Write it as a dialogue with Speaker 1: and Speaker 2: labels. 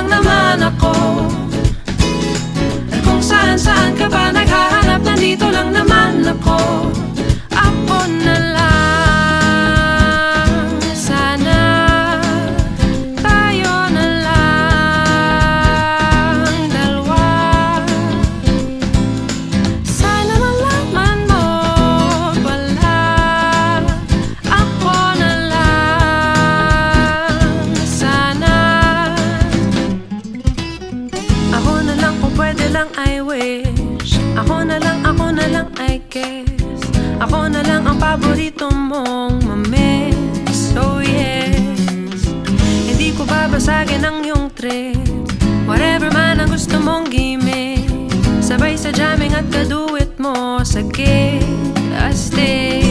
Speaker 1: lang naman ako. At kung saan-saan ka pa naghahanap, nandito lang naman ako. Ako na lang, sana tayo na lang dalawa. Sana malaman mo pala, ako na lang, sana. Ako na lang kung pwede lang, I wish. Ako na lang I guess. Ako na lang ang paborito mong mamiss. Oh yes, hindi ko babasagin ang iyong trip. Whatever man ang gusto mong gimmick, sabay sa jamming at kaduit mo sa gig. I stay